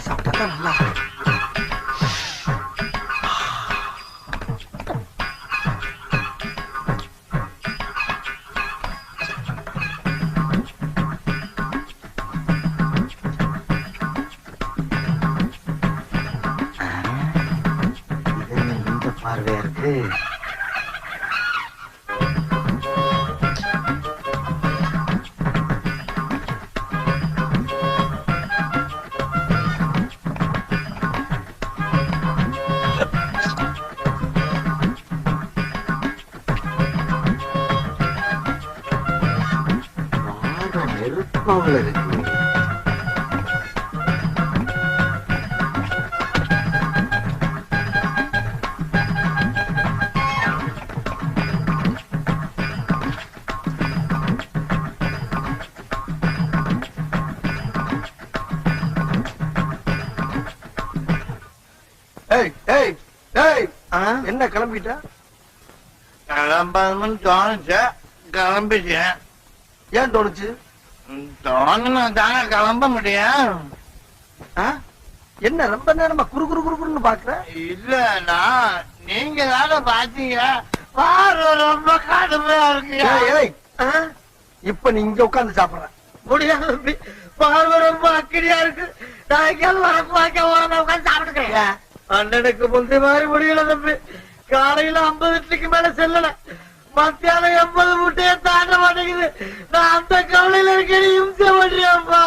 சாப்பிட்டா நல்லா பார்வையா இருக்கு. நெருப்பாவில் இருக்கு. என்ன கிளம்பிட்ட? கிளம்பணும்னு தோணுச்சு, கிளம்பிட்டேன். ஏன் தோணுச்சு? தோணுனா தானே கிளம்ப முடியும். என்ன ரொம்ப நேரமா குறு குறு குறுன்னு பாக்குற? இல்லன்னா நீங்க தானே பாத்தீங்க, பார்வை ரொம்ப கடுமையா இருக்கு. இப்ப நீ இங்க உட்காந்து சாப்பிடுற முடியாது, பார்வை ரொம்ப அக்கடியா இருக்கு. நான் எங்கேயாவது வரப்பாக்க உட்காந்து சாப்பிட்டுக்கிறேன். அண்ணனுக்கு முந்தைய மாதிரி முடியல தம்பி. காலையில 50 இட்லிக்கு மேல செல்லல, மத்தியானம் 80 முட்டையை தாண்ட மாட்டேங்குது. நான் அந்த கவலையில இருக்கேன், இம்சை பண்றியாப்பா.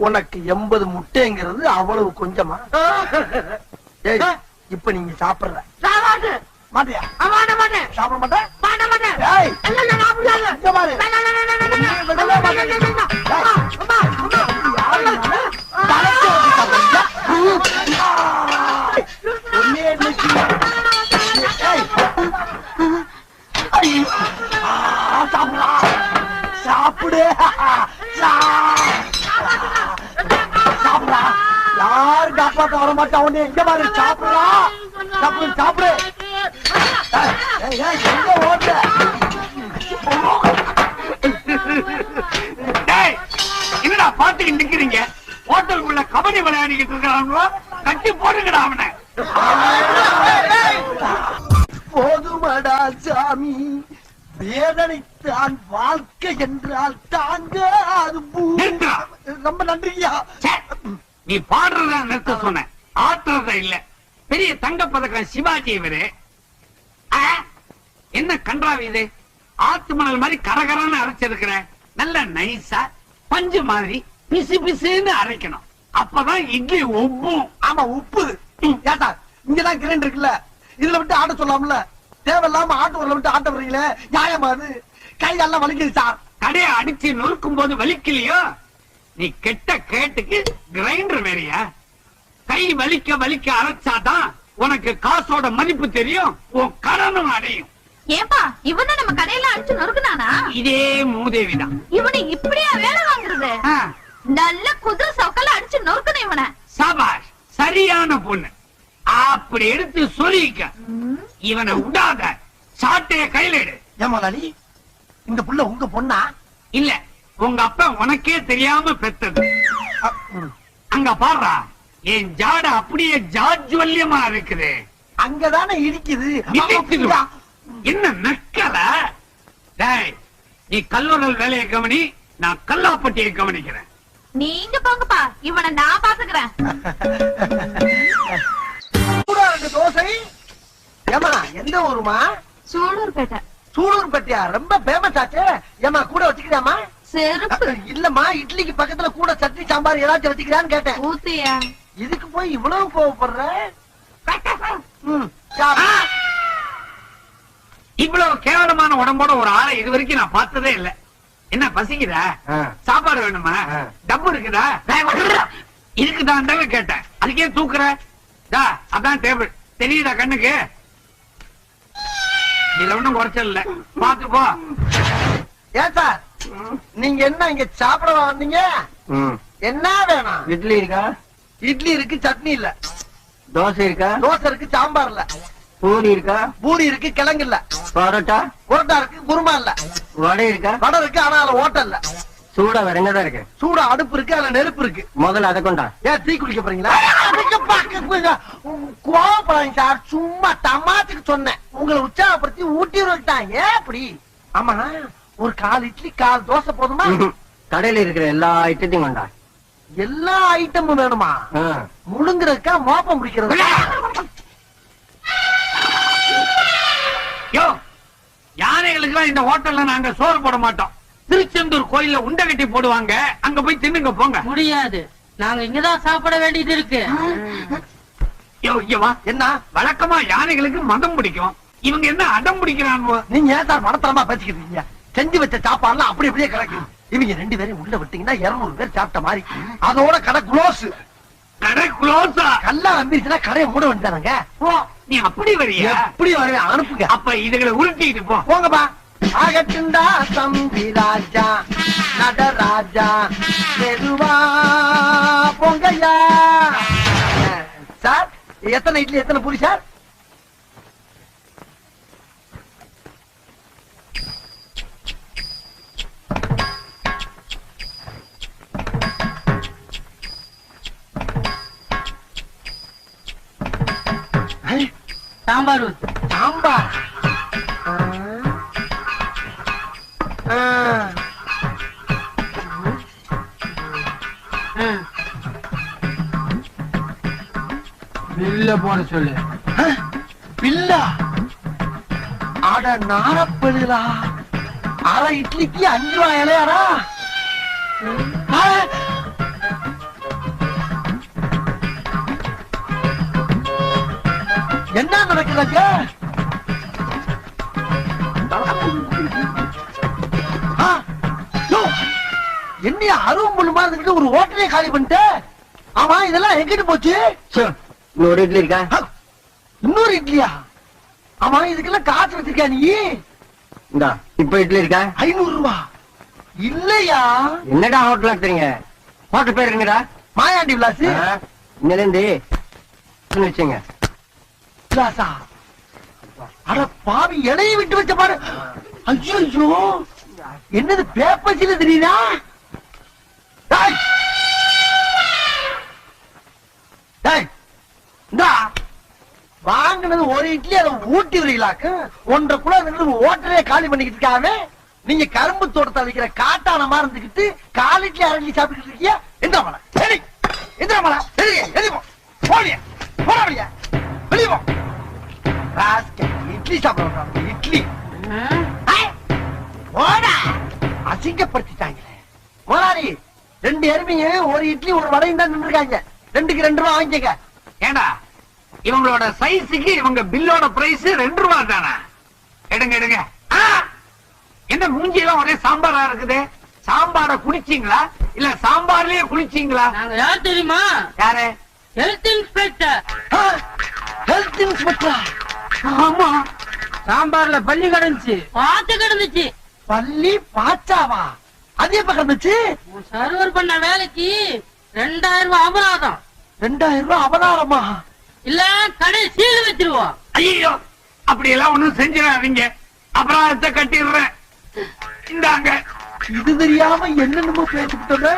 உனக்கு 80 முட்டைங்கிறது அவ்வளவு கொஞ்சமா? இப்ப நீங்க சாப்பிடுற மாட்டியா? மாட்டேன், சாப்பிட மாட்டேன். சாப்பிடு, யாரு காப்பாத்த வர மாட்டா. உன்னை எங்க மாதிரி சாப்பிடுறா? சாப்பிடு சாப்பிடு. எங்க ஓட்ட? என்னடா பாத்துக்கிட்டு நிக்கிறீங்க? ஹோட்டலுக்குள்ள கபடி விளையாடிக்கிட்டு இருக்கிறாங்களோ, கட்டி போடுங்கடா அவனை. போதுமடா சாமி, வேதனைத்தான் வாழ்க்கை என்றால் தாங்க. அது ரொம்ப நன்றியா. நீ பாடுறத நிறுத்த சொன்ன, ஆட்டுறத இல்ல. பெரிய தங்க பதக்கம் சிவாஜி இவரு. என்ன கன்றாவி இது? ஆத்து மணல் மாதிரி கரகரன்னு அரைச்சிருக்கிற. நல்ல நைஸா பஞ்சு மாதிரி பிசு பிசுன்னு அரைக்கணும், அப்பதான் இட்லி உப்பும். ஆமா உப்பு. ஏட்டா இங்கதான் கிரைண்ட் இருக்குல்ல, இதுல விட்டு ஆட்ட சொல்லாமல. தேவையில்லாம ஆட்டு வரல விட்டு ஆட்ட வர்றீங்களே, நியாயமா? அது கையெல்லாம் வலிக்குது சார். கடையை அடிச்சு நொறுக்கும் போது வலிக்கலையோ? நீ கெட்ட கேட்டுக்கு கிரைண்டர் வேறையா? கை வலிக்க வலிக்க அரைச்சாதான் உனக்கு காசோட மதிப்பு தெரியும், உன் கடனும் அடையும். ஏப்பா இவனை நம்ம கடையில அடிச்சு நொறுக்குனானா? இதே மூதேவிதான். இவனை இப்படியா வேலை வாங்குறது? நல்ல குதிரை சவுக்கல அடிச்சு நொறுக்கணும் இவனை. சபாஷ், சரியான பொண்ணு. அப்படி எடுத்து சொல்லிக்க. இவனை விடாத, சாட்டைய கையில எடு. ஏமாளி, இந்த புள்ள உங்க பொண்ணா? இல்ல, உங்க அப்பா உனக்கே தெரியாம பெத்தது. அங்க பாடுறா, என் ஜாட அப்படியே ஜாஜ்வல்யமா இருக்குது. அங்கதானே இடிக்குது. என்ன நக்கல? நீ கல்லூரல் வேலையை கவனி, நான் கல்லாப்பட்டியை கவனிக்கிறேன். நீங்க போங்கப்பா, இவனை நான் பாத்துக்கிறேன். தோசை. ஏமா எந்த ஊருமா? சூலூர்பேட்டை. சூலூர்பேட்டையா? ரொம்ப பேமஸ் ஆச்சு. ஏமா கூட வச்சுக்கிறியாமா? செருப்பு இல்லம்மா, இட்லிக்கு பக்கத்துல கூட சட்னி சாம்பார் ஏதாச்சும் வச்சுக்கிறான்னு கேட்டேன். ஊத்தியா? இதுக்கு போய் இவ்வளவு கோவப்படுற? இவ்வளவு கேவலமான உடம்போட ஒரு ஆளை இது வரைக்கும் நான் பார்த்ததே இல்ல. என்ன பசிக்குதா? சாப்பாடு வேணுமா? டப்பு இருக்குதா? இருக்குதான் கேட்டேன், அதுக்கே தூக்குற? அதான் டேபிள் தெரியுதா கண்ணுக்கு? இதுல ஒண்ணும் குறைச்சல் இல்ல, பாத்து போ. ஏன் சார் நீங்க என்ன இங்க சாப்பிட வந்தீங்க? என்ன வேணும்? இட்லி இருக்கா? இட்லி இருக்கு, சட்னி இல்ல. தோசை இருக்கா? தோசை இருக்கு, சாம்பார் இல்ல. பூரி இருக்கா? பூரி இருக்கு, கிழங்கு இல்ல. பரோட்டா? புரோட்டா இருக்கு, குருமா இல்ல. வடை இருக்கா? வடை இருக்கு, ஆனா அதுல ஓட்டை இல்ல. சூடா வேற என்னதான் இருக்கு? சூடா அடுப்பு இருக்கு, அதுல நெருப்பு இருக்கு. முதல்ல அதை கொண்டா. ஏன் டீ குடிக்க போறீங்களா? கோபப்படாதீங்க சார், சும்மா தமாத்துக்கு சொன்னேன். உங்களை உற்சாகப்படுத்தி ஊட்டி விட்டாங்க. ஏன் அப்படி? ஆமா, ஒரு 4 இட்லி 4 தோசை போதுமா? கடையில இருக்கிற எல்லா ஐட்டத்தையும் கொண்டா. எல்லா ஐட்டமும் வேணுமா? முழுங்குறதுக்கா மோப்பம் முடிக்கிறது? யோ, யானைகளுக்கு இந்த ஹோட்டல்ல நாங்க சோறு போட மாட்டோம். திருச்செந்தூர் கோயில்ல உண்டை கட்டி போடுவாங்க, அங்க போய் தின்னுங்க போங்க. முடியாது, நாங்க இங்கதான் சாப்பிட வேண்டியது இருக்கு. யோ, இங்க வா. என்ன வழக்கமா யானைகளுக்கு மதம் பிடிக்கும், இவங்க என்ன அடம் பிடிக்கிறாங்க? நீங்க ஏன் சார் மனத்தரமா பேசிக்கிறீங்க? செஞ்சு வச்ச சாப்பாடுலாம் அப்படி அப்படியே கிடக்கும். இவங்க 2 பேரும் உள்ள விட்டீங்கன்னா 200 பேர் சாப்பிட்ட மாதிரி. அதோட கடை க்ளோஸ். கடை க்ளோஸா? கல்லா நம்பிருச்சுன்னா கடையை மூட வேண்டியதானங்க. நீ அப்படி வரியா? எப்படி வருவேன்? அனுப்புங்க. அப்ப இதுகளை உருட்டிட்டு போ. போங்கப்பா. ஆகட்டுண்டா தம்பி ராஜா, நடராஜா, மெதுவா போங்கய்யா. சார், எத்தனை இட்லி எத்தனை பூரி சார்? சாம்பார் ஊத்து. சாம்பார். பில்ல போட சொல்லு. பில்லா? அட நாரப்பெழுதா, அரை இட்லிக்கு 5 ரூபாய் இலையாரா? என்ன நடக்குதுங்க? என்ன அருவம் புல்லுமா இருந்துட்டு ஒரு ஹோட்டலே காலி பண்ணிட்டு? ஆமா, இதெல்லாம் எங்கிட்டு போச்சு? இன்னொரு இட்லி இருக்கா? இன்னொரு இட்லியா? ஆமா, இதுக்கெல்லாம் காசு வச்சிருக்கியா நீ? இந்தா, இப்ப இட்லி இருக்கா? 500 ரூபாய் இல்லையா? என்னடா ஹோட்டல் நடத்துறீங்க? ஹோட்டல் பேர் என்னடா? மாயாண்டி விலாஸ். இன்னில இருந்து வச்சுங்க. விலாசா? அட பாவி, இலையை விட்டு வச்ச பாரு. ஐயோ, என்னது பேப்பர்ஸ்ல தெரியுதா? வாங்கினது ஒரு இட்லி, அதை ஊட்டி வரீங்களாக்கு 1.5 கிலோ ஹோட்டலே காலி பண்ணிக்கிட்டு இருக்காம நீங்க கரும்பு தோட்டத்தை வைக்கிற காட்டான மாதிரி இருந்துகிட்டு 4 இட்லி 1/2 இட்லி சாப்பிட்டு இருக்கியா? எந்த மலை சரி, எந்த மலை சரி, எதிர்ப்போம் போலியா போடாடியா வெளியே போ. இட்லி சாப்பிட இட்லி போடா, அசிங்கப்படுத்திட்டாங்களே. முதலாளி, 2 எருமைங்க ஒரு இட்லி ஒரு வடையும் தான் நின்றுருக்காங்க. 2க்கு 2 ரூபாய் வாங்கிக்க. ஏண்டா, இவங்களோட சைஸுக்கு இவங்க பில்லோட பிரைஸ் 2 ரூபாய் தானே? எடுங்க எடுங்க. என்ன மூஞ்சியெல்லாம் ஒரே சாம்பாரா இருக்குது? சாம்பார குடிச்சீங்களா இல்ல சாம்பார்லயே குளிச்சீங்களா? நாங்க யார் தெரியுமா? யாரு? Health inspector. Health inspector? ஆமா, சாம்பார்ல பள்ளி கிடந்துச்சு, பாத்து கிடந்துச்சு. பள்ளி பாச்சாவா? அது எப்ப கிடந்துச்சு? சர்வர் பண்ண வேலைக்கு 2000 ரூபாய் அபராதம். 2000 ரூபாய் அபராதமா? இல்ல கடை சீல் வச்சிருவோம். ஐயோ, அப்படி எல்லாம் ஒண்ணும் செஞ்சிடாதீங்க, அபராதத்தை கட்டிடுறேன். இந்தாங்க. இது தெரியாம என்னென்னமோ பேசிக்கிட்டோமே.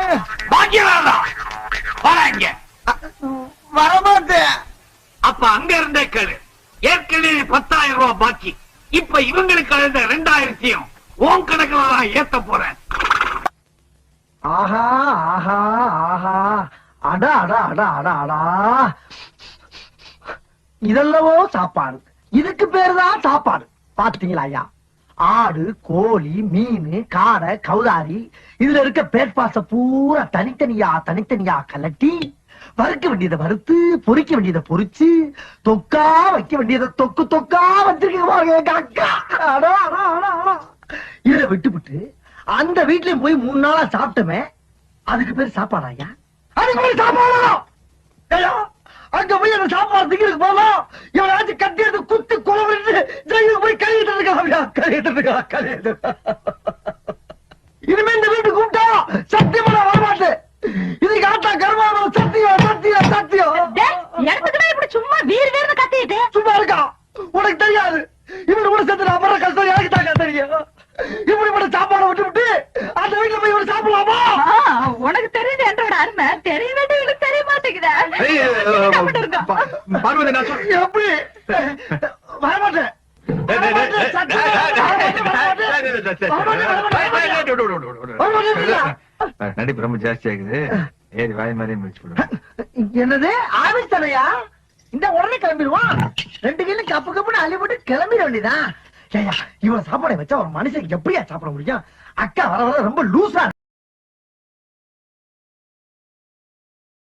பாக்கியராதா, வராங்க. வரமாட்டேன். அப்ப அங்க இருந்தே கேளு. ஏற்கனவே 10,000 ரூபாய் பாக்கி, இப்ப இவங்களுக்கு அழுத 2000 உன் கணக்குல நான் ஏத்த போறேன். ஆஹா ஆஹா ஆஹா, அடா அடா அடா அடா அடா, இதெல்லவோ சாப்பாடு. இதுக்கு பேருதான் சாப்பாடு. பாத்தீங்களா ஐயா? ஆடு, கோழி, மீன், காடை, கௌதாரி, இதுல இருக்க பேர்பாச பூரா தனித்தனியா கலட்டி வறுக்க வேண்டியதை வறுத்து, பொரிக்க வேண்டியதை பொரிச்சு, தொக்கா வைக்க வேண்டியதை தொக்கா வச்சிருக்கீங்க. இதை விட்டு அந்த வீட்லயும் போய் 3 நாளா சாப்பிட்டமே, அதுக்கு பேர் சாப்பாடா ஐயா? அதுக்கு பேர் சாப்பாடா? அங்க போய் அந்த சாப்பாடு திங்கிறதுக்கு போகலாம். எவனாச்சும் கட்டி எடுத்து குத்து கொலை ஜெயிலுக்கு போய் கழுவிட்டு இருக்கா. இனிமே இந்த வீட்டு கூப்பிட்டா சத்தியமா வரமாட்டேன். இதுக்கு ஆட்டா கர்மாவோ சத்தியம் சத்தியம். வீர் வீர்னு கத்திட்டு சும்மா இருக்கா உனக்கு தெரியாது இவன் கூட சேர்த்து நான் படுற கஷ்டம் எனக்கு தான் தெரியும் இப்படிப்பட்ட சாப்பாடை விட்டு விட்டு அந்த வீட்டுல போய் இவன் சாப்பிடலாமா உனக்கு தெரியுது என்றோட அருமை தெரிய வேண்டியவங்களுக்கு தெரிய மாட்டேங்குதா பார்வதி நான் சொல் எப்படி வரமாட்டேன் நடிப்பு ரொம்ப ஜாஸ்தி ஆகுது ஏறி வாய் மாதிரியே முடிச்சு போடுவேன் என்னது ஆவித்தனையா இந்த உடனே கிளம்பிடுவான் 2 கிலோ கப்பு கப்புன்னு அள்ளி போட்டு கிளம்பிட வேண்டியதான் இவன் சாப்பாடை வச்சா ஒரு மனுஷனுக்கு எப்படியா சாப்பிட முடியும் அக்கா வர வர ரொம்ப லூசா